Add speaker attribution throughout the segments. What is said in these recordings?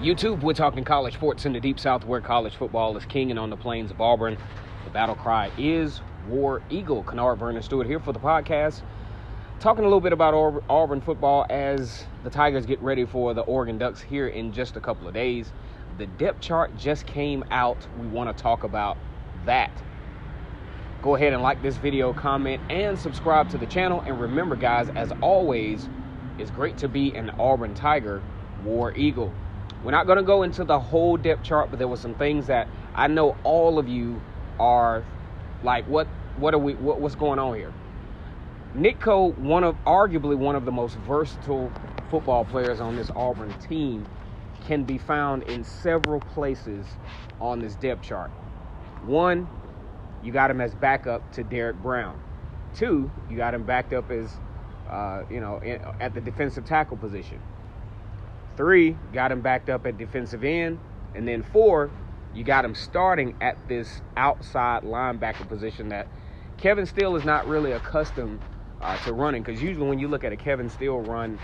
Speaker 1: YouTube, we're talking college sports in the Deep South, where college football is king, and on the plains of Auburn, the battle cry is War Eagle. Coe Auburn Stewart here for the podcast, talking a little bit about Auburn football as the Tigers get ready for the Oregon Ducks here in just a couple of days. The depth chart just came out. We want to talk about that. Go ahead and like this video, comment, and subscribe to the channel. And remember, guys, as always, it's great to be an Auburn Tiger, War Eagle. We're not going to go into the whole depth chart, but there were some things that I know all of you are like, what's going on here? Nick Coe, arguably one of the most versatile football players on this Auburn team, can be found in several places on this depth chart. One, you got him as backup to Derrick Brown. Two, you got him backed up as, at the defensive tackle position. Three, got him backed up at defensive end. And then four, you got him starting at this outside linebacker position that Kevin Steele is not really accustomed to running, because usually when you look at a Kevin Steele run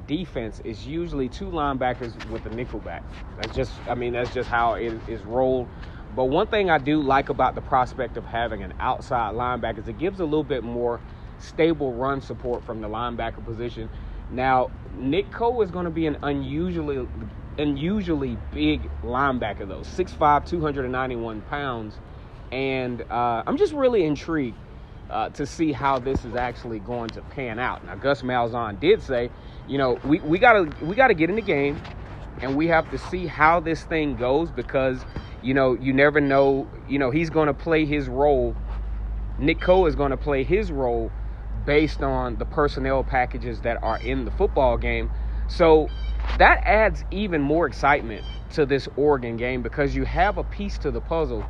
Speaker 1: defense, it's usually two linebackers with a nickel back. That's just how it is rolled. But one thing I do like about the prospect of having an outside linebacker is it gives a little bit more stable run support from the linebacker position. Now, Nick Coe is going to be an unusually big linebacker, though. 6'5", 291 pounds. And I'm just really intrigued to see how this is actually going to pan out. Now, Gus Malzahn did say, we gotta get in the game, and we have to see how this thing goes, because you never know. He's going to play his role. Nick Coe is going to play his role based on the personnel packages that are in the football game. So that adds even more excitement to this Oregon game, because you have a piece to the puzzle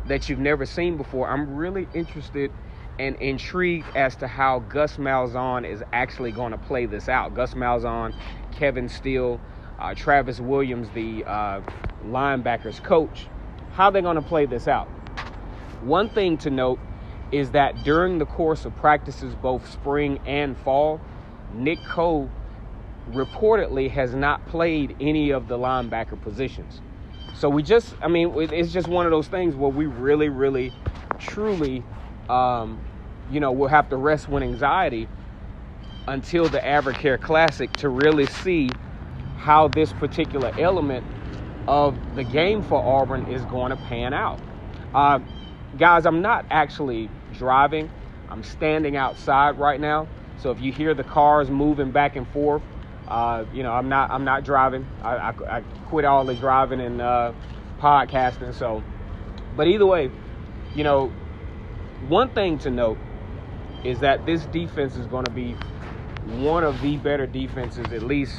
Speaker 1: that you've never seen before. I'm really interested and intrigued as to how Gus Malzahn is actually going to play this out. Gus Malzahn, Kevin Steele, Travis Williams, the linebackers coach, how they're going to play this out. One thing to note is that during the course of practices, both spring and fall, Nick Coe reportedly has not played any of the linebacker positions. So it's just one of those things where we really, really, truly, we'll have to rest with anxiety until the Advocare Classic to really see how this particular element of the game for Auburn is going to pan out. Guys, I'm not actually driving. I'm standing outside right now. So if you hear the cars moving back and forth, I'm not driving. I quit all the driving and podcasting. So, but either way, one thing to note is that this defense is going to be one of the better defenses, at least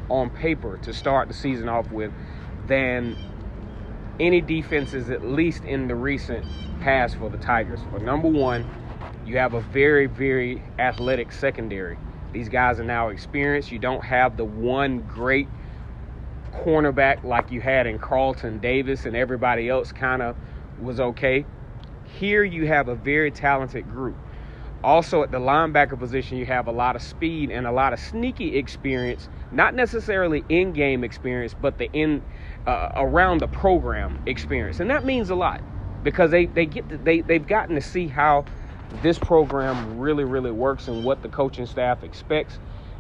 Speaker 1: on paper, to start the season off with, than any defenses, at least in the recent past, for the Tigers. For number one, you have a very, very athletic secondary. These guys are now experienced. You don't have the one great cornerback like you had in Carlton Davis, and everybody else kind of was okay. Here you have a very talented group. Also, at the linebacker position, you have a lot of speed and a lot of sneaky experience, not necessarily in-game experience, but around the program experience. And that means a lot, because they've gotten to see how this program really, really works and what the coaching staff expects.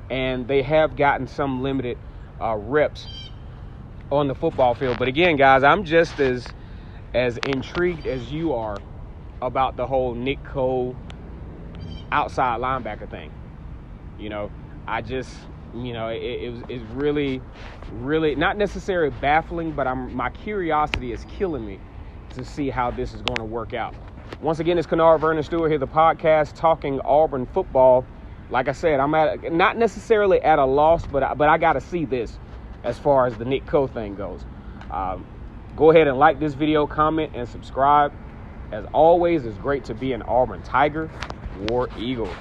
Speaker 1: And they have gotten some limited reps on the football field. But again, guys, I'm just as intrigued as you are about the whole Nick Coe outside linebacker thing. It's really, really not necessarily baffling, but my curiosity is killing me to see how this is going to work out. Once again, it's Coe Auburn Stewart here, the podcast talking Auburn football. Like I said, I'm not necessarily at a loss, but I got to see this as far as the Nick Coe thing goes. Go ahead and like this video, comment, and subscribe. As always, it's great to be an Auburn Tiger, War Eagle.